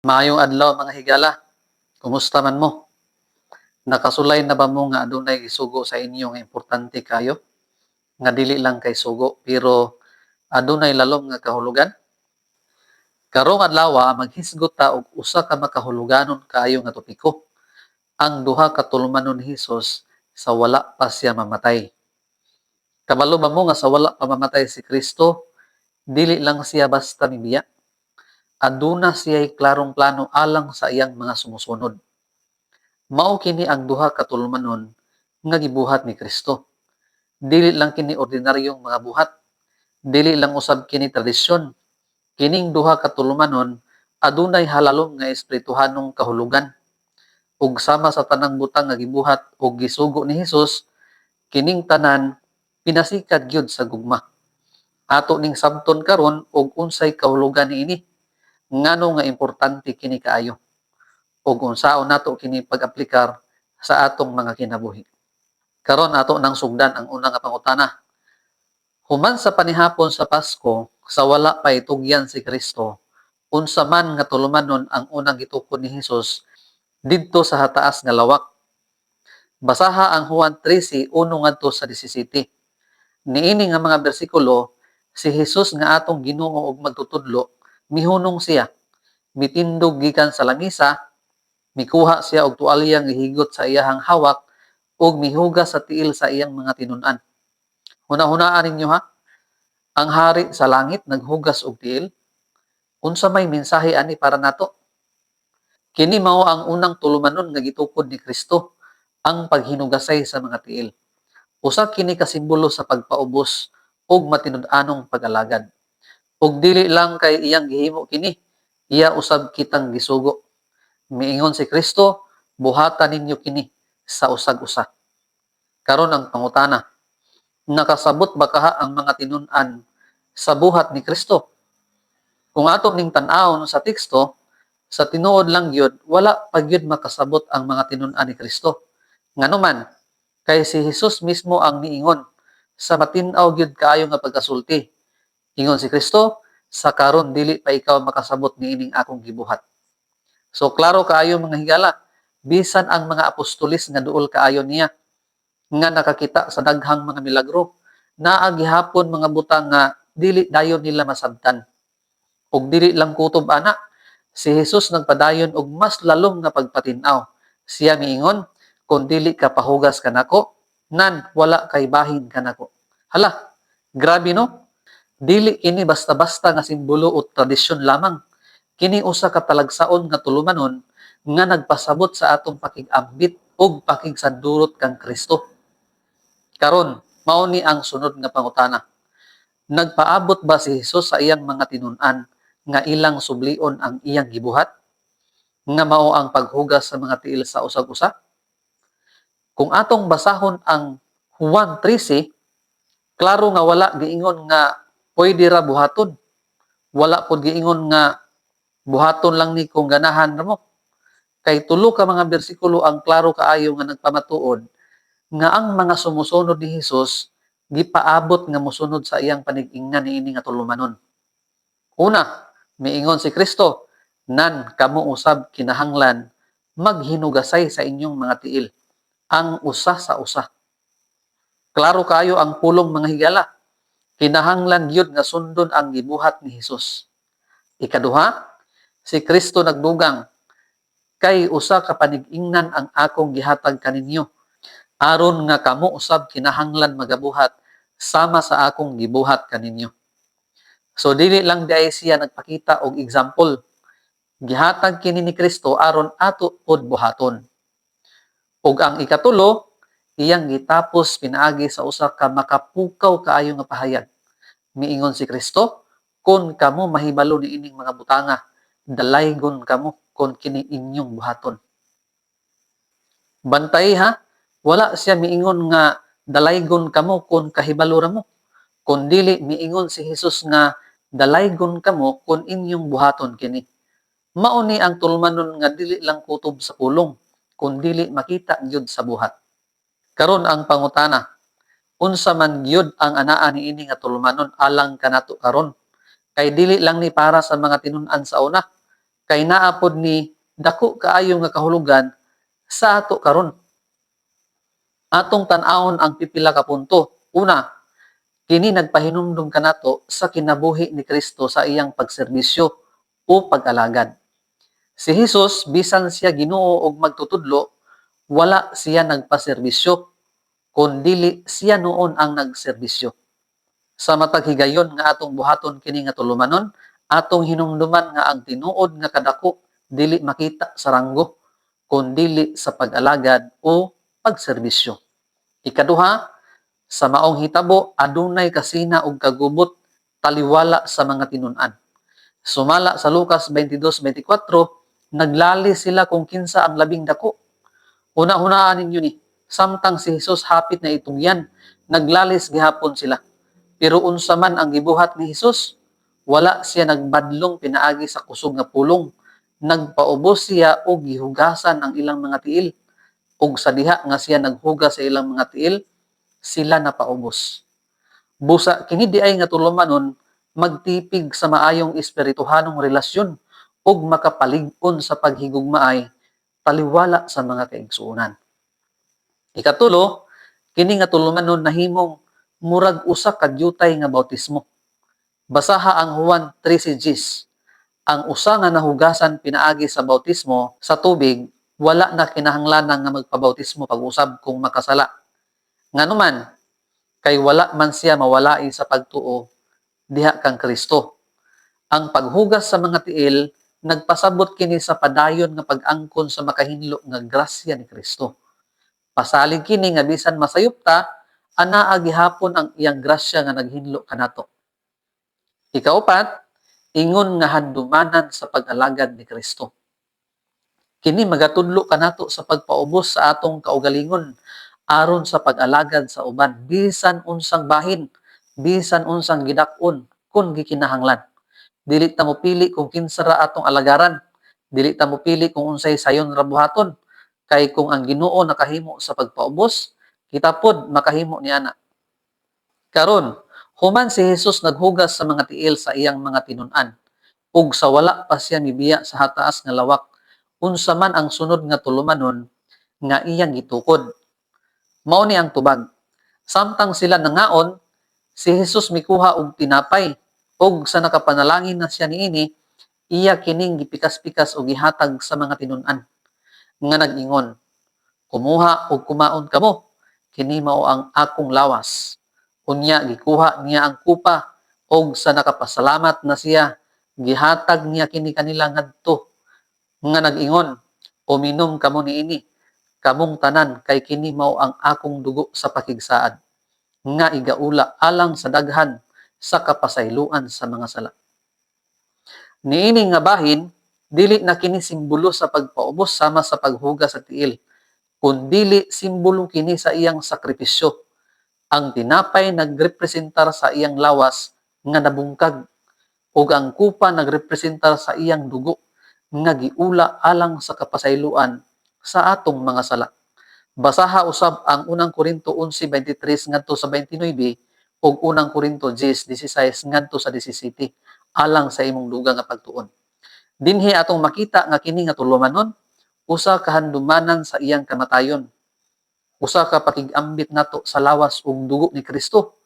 Maayong adlaw mga higala. Kumusta man mo? Nakasulay na ba mo nga adunay gisugo sa inyo nga importante kayo? Nga dili lang kay sugo pero adunay lalom nga kahulugan? Karong adlaw maghisgot ta og usa ka makahuluganon kaayo nga topiko. Ang duha ka tulumanon ni Hesus sa wala pa siya mamatay. Kabalo ba mo nga sa wala pa mamatay si Kristo, dili lang siya basta mibiya. Aduna siya'y klarong plano alang sa iyang mga sumusunod. Mao kini ang duha ka tulumanon nga gibuhat ni Kristo. Dili lang kini ordinaryong mga buhat, dili lang usab kini tradisyon. Kining duha ka tulumanon adunay halalom nga espirituhanong kahulugan. Ug sama sa tanang butang nga gibuhat ug gisugo ni Hesus, kining tanan pinasikad gyud sa gugma. Ato ning sabton karon og unsay kahulugan niini. Ngano nga importante kini kaayo. Ug unsaon nato kini pag-aplikar sa atong mga kinabuhi. Karon ato nang sugdan ang una nga pangutana. Human sa panihapon sa Pasko, sa wala pa itugyan si Kristo, unsa man nga tulumanon ang unang gitukod ni Hesus didto sa hataas nga lawak. Basaha ang Juan 13:1 ngadto sa 17. Niini nga mga bersikulo, si Hesus nga atong Ginoo ug magtutudlo, mihunong siya, mitindog gikan sa langisa, mikuha siya og tuwalyang gihigot sa iyahang hawak ug mihugas sa tiil sa iyang mga tinun-an. Huna-hunaan ninyo ha, ang hari sa langit naghugas og tiil. Unsa may mensahe ani para nato? Kini mao ang unang tulumanon nga gitukod ni Kristo, ang paghinugasay sa mga tiil. Usa kini ka simbolo sa pagpaubos ug matinud-anong pag-alagad. Ug dili lang kay iyang gihimo kini, iya usab kitang gisugo. Miingon si Kristo, buhatan ninyo kini sa usag-usa. Karon ang pangutana, nakasabot ba kaha ang mga tinun-an sa buhat ni Kristo? Kung ato ning tan-awon sa teksto, sa tinuod lang gyud wala pa gyud makasabot ang mga tinun-an ni Kristo. Nganuman, kay si Hesus mismo ang niingon sa matin-aw gyud kaayo nga pagkasulti. Ingon si Kristo, sa karon dili pa ikaw makasabot niining akong gibuhat. So klaro kaayo mga higala, bisan ang mga apostolis nga duol kaayo niya nga nakakita sa daghang mga milagro, naa gihapon mga butang nga dili dayon nila masabtan. Ug dili lang kutob ana, si Hesus nagpadayon og mas lalom nga pagpatin-aw. Siya miingon, kung dili ka pahugas kanako, nan wala kay bahin kanako. Hala, grabe no? Dili ini basta-basta nga simbolo o tradisyon lamang. Kini usa ka talagsaon nga tulumanon nga nagpasabot sa atong pakig-ambit ug pakigsandurot kang Kristo. Karon, mao ni ang sunod nga pangutana. Nagpaabot ba si Hesus sa iyang mga tinun-an nga ilang sublion ang iyang gibuhat? Nga mao ang paghugas sa mga tiil sa usag-usa? Kung atong basahon ang Juan 13, klaro nga wala giingon nga pwede ra buhaton. Wala pod giingon nga buhaton lang ni kung ganahan ra mo. Kay tulo ka mga bersikulo ang klaro kaayo nga nagpamatuod nga ang mga sumusunod ni Hesus gipaabot nga mosunod sa iyang panig-ingnan niini nga tulumanon. Una, miingon si Kristo, nan kamo usab kinahanglan maghinugasay sa inyong mga tiil, ang usa sa usa. Klaro kaayo ang pulong mga higala. Kinahanglan gyud nga sundon ang gibuhat ni Hesus. Ikaduha, si Kristo nagdugang, kay usa ka panig-ingnan ang akong gihatag kaninyo, aron nga kamo usab kinahanglan magabuhat sama sa akong gibuhat kaninyo. So dili lang diay siya nagpakita og example. Gihatag kini ni Kristo aron ato pod buhaton. Ug ang ikatulo, iyang gitapos pinaagi sa usa ka makapukaw kaayo nga pahayag. Miingon si Kristo, kun kamo mahibalo ni ining mga butanga, dalaygon kamo kun kini inyong buhaton. Bantay ha, wala siya miingon nga dalaygon kamo kun kahibalo ra mo. Kun dili miingon si Hesus nga dalaygon kamo kun inyong buhaton kini. Mao ni ang tulmanon nga dili lang kutob sa pulong, kun dili makita gyud sa buhat. Karon ang pangutana, unsa man gyud ang anaa niini nga tulmanon alang kanato karon? Kay dili lang ni para sa mga tinun-an sa una, kay naapod ni dako kaayo nga kahulugan sa ato karon. Atong tan-awon ang pipila ka punto. Una, kini nagpahinumdum kanato sa kinabuhi ni Kristo sa iyang pagserbisyo o pag-alagad. Si Jesus, bisan siya Ginoo og magtutudlo, wala siya nagpaserbisyo, kundi siya noon ang nagserbisyo. Sa matag higayon nga atong buhaton kini nga tulumanon, atong hinumduman nga ang tinuod nga kadako dili makita sa ranggo, kundi sa pag-alagad o pagserbisyo. Ikaduha, sa maong hitabo, adunay kasina og kagubot taliwala sa mga tinun-an. Sumala sa Lucas 22:24, naglali sila kung kinsa ang labing dako. Una-hunaan ninyo ni, samtang si Jesus hapit na itungyan, naglalis gihapon sila. Pero unsa man ang gibuhat ni Jesus, wala siya nagbadlong pinaagi sa kusog nga pulong. Nagpaubos siya og gihugasan ang ilang mga tiil. Ug sa diha nga siya naghugas sa ilang mga tiil, sila napaubos. Busa kini diay nga tulumanon magtipig sa maayong espirituhanong relasyon ug makapalig-on sa paghigugmaay taliwala sa mga kaigsuonan. Ikatulo, kini nga tulumanon nahimong murag usa ka dyutay nga bautismo. Basaha ang Juan 13:10. Ang usa nga nahugasan pinaagi sa bautismo sa tubig, wala na kinahanglanan nga magpabautismo pag-usab kung makasala. Nganuman, kay wala man siya mawalai sa pagtuo diha kang Kristo. Ang paghugas sa mga tiil nagpasabot kini sa padayon nga pag-angkon sa makahinlo nga grasya ni Kristo. Pasalig kini nga bisan masayupta, anaa gihapon ang iyang grasya nga naghinlo kanato. Ikaupat, ingon nga handumanan sa pag-alagad ni Kristo. Kini magatudlo kanato sa pagpaubos sa atong kaugalingon aron sa pag-alagad sa uban bisan unsang bahin, bisan unsang gidak-on kun gikinahanglan. Dili ta mo pili kung kinsa ra atong alagaran, dili ta mo pili kung unsay sayon ra buhaton, kay kung ang Ginoo nakahimo sa pagpaubos, kita pod makahimo niana. Karon, human si Jesus naghugas sa mga tiil sa iyang mga tinun-an, ug sa wala pa siya mibiya sa hataas nga lawak, unsa man ang sunod nga tulumanon nga iyang gitukod. Mao ni ang tubag. Samtang sila nangaon, si Jesus mikuha og tinapay, ug sa nakapanalangin na siya niini, iya kining gipikas-pikas og gihatag sa mga tinun-an nga nag-ingon, kumuha og kumaon kamo, kini mao ang akong lawas. Unya gikuha niya ang kupa, og sa nakapasalamat na siya, gihatag niya kini kanila ngadto nga nag-ingon, uminom kamo niini, kamong tanan kay kini mao ang akong dugo sa pakigsaad nga igaula alang sa daghan sa kapasayloan sa mga sala. Niini nga bahin, dili na kini simbolo sa pagpaubos sama sa paghugas sa tiil, kundi simbolo kini sa iyang sakripisyo. Ang tinapay nagrepresentar sa iyang lawas nga nabungkag, ug ang kupa nagrepresentar sa iyang dugo nga giula alang sa kapasayloan sa atong mga sala. Basaha usab ang unang Korinto 11:23 ngadto sa 29 ug unang Korinto 10:16 ngadto sa 17 alang sa imong dugang nga pagtuon. Dinhi atong makita nga kini nga tulumanon usa ka handumanan sa iyang kamatayon. Usa ka pakig-ambit nato sa lawas ug dugo ni Kristo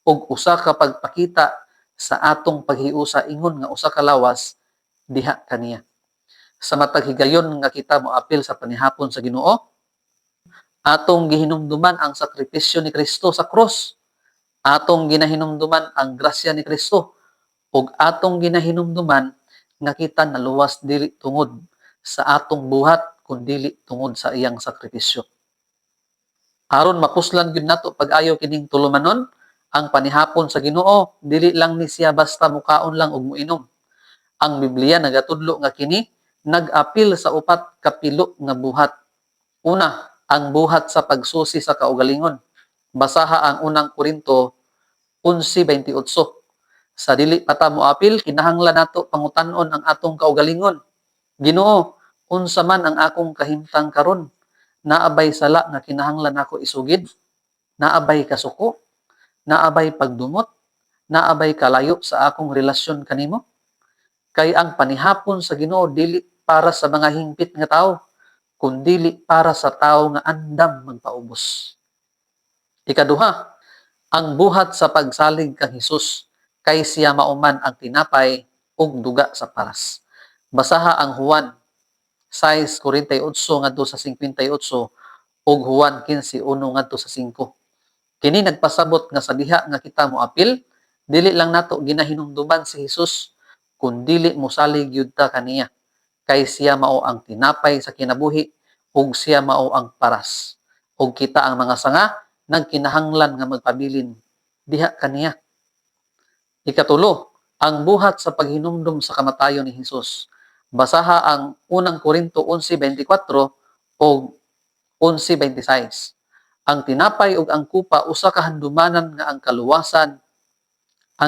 ug usa ka pagpakita sa atong paghiusa ingon nga usa ka lawas diha kaniya. Sa matag higayon nga kita moapil sa panihapon sa Ginoo, atong gihinumduman ang sakripisyo ni Kristo sa krus. Atong ginahinumduman ang grasya ni Kristo ug atong ginahinumduman nga kita naluwas dili tungod sa atong buhat kundi tungod sa iyang sakripisyo. Aron mapuslan gyud nato pag-ayo kining tulumanon, ang panihapon sa Ginoo dili lang ni siya basta mukaon lang ug moinom. Ang Biblia nagatudlo nga kini nag-apil sa upat ka pilo nga buhat. Una, ang buhat sa pagsusi sa kaugalingon. Basaha ang unang Korinto 11:28. Sa dili pa ta moapil, kinahanglan nato pangutan-on ang atong kaugalingon. Ginoo, unsa man ang akong kahimtang karon? Naabay sala nga kinahanglan nako isugid? Naabay kasuko? Naabay pagdumot? Naabay kalayo sa akong relasyon kanimo? Kay ang panihapon sa Ginoo dili para sa mga hingpit nga tawo, kundili para sa tawo nga andam magpaubos. Ikaduha, ang buhat sa pagsalig kang Hesus, kay siya mauman ang tinapay ug duga sa paras. Basaha ang Juan 6:48 ngadto sa 58 ug Juan 15:1 ngadto sa 5. Kini nagpasabot nga sa diha nga kita moapil, dili lang nato ginahinumduman si Hesus, kundili mosalig gyud ta kaniya. Kay siya mao ang tinapay sa kinabuhi ug siya mao ang paras. Ug kita ang mga sanga nagkinahanglan nga magpabilin diha kaniya. Ikatulo, ang buhat sa paghinumdum sa kamatayon ni Hesus. Basaha ang unang Korinto 11:24 o 11:26. Ang tinapay ug ang kupa usa ka handumanan nga ang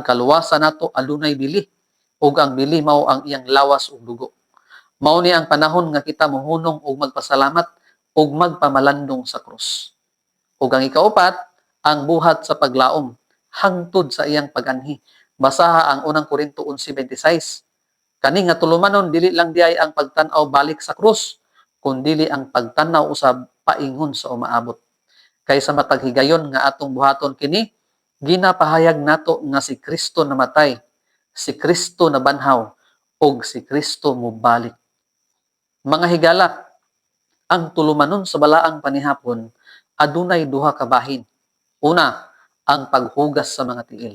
kaluwasan nato adunay bili ug ang bili mao ang iyang lawas ug dugo. Mao ni ang panahon nga kita mohunong ug magpasalamat ug magpamalandong sa krus. Ug ang ikaupat, ang buhat sa paglaom hangtod sa iyang pag-anhi. Basaha ang unang Korinto 11:26. Kani nga tulumanon dili lang diay ang pagtan-aw balik sa krus, kundi ang pagtan-aw usab paingon sa umaabot. Kaysa matag higayon nga atong buhaton kini, ginapahayag nato nga si Kristo namatay, si Kristo nabanhaw, ug si Kristo mobalik. Mga higala, ang tulumanon sa balaang panihapon adunay duha ka bahin. Una, ang paghugas sa mga tiil.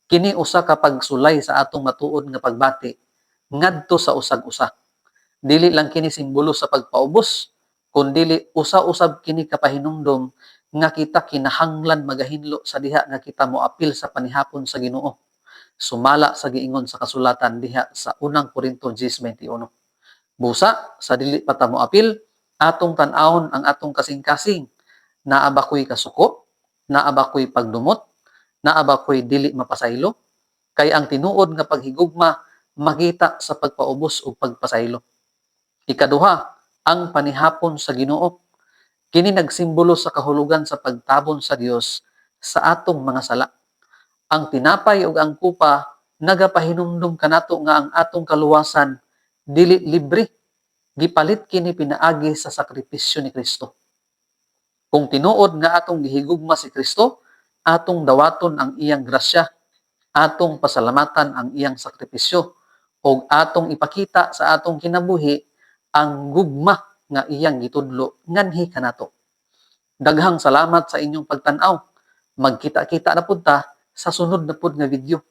Kini usa ka pagsulay sa atong matuod nga pagbati ngadto sa usag-usa. Dili lang kini simbolo sa pagpaubos, kundi usa-usab kini kapahinumdom nga kita kinahanglan magahinlo sa diha nga kita moapil sa panihapon sa Ginoo. Sumala sa giingon sa kasulatan diha sa unang Korinto 10:21. Busa sa dili pa ta moapil, atong tan-awon ang atong kasing-kasing. Naa ba ko'y kasuko? Naa ba ko'y pagdumot? Naa ba ko'y dili mapasaylo? Kay ang tinuod nga paghigugma makita sa pagpaubos o pagpasaylo. Ikaduha, ang panihapon sa Ginoo. Kini nagsimbolo sa kahulugan sa pagtabon sa Dios sa atong mga sala. Ang tinapay ug ang kupa nagapahinumdum kanato nga ang atong kaluwasan dili libre, gipalit kini pinaagi sa sakripisyo ni Kristo. Kung tinuod nga atong gihigugma si Kristo, atong dawaton ang iyang grasya, atong pasalamatan ang iyang sakripisyo, o atong ipakita sa atong kinabuhi ang gugma nga iyang gitudlo nganhi kanato. Daghang salamat sa inyong pagtan-aw. Magkita-kita na pud ta sa sunod na pud nga video.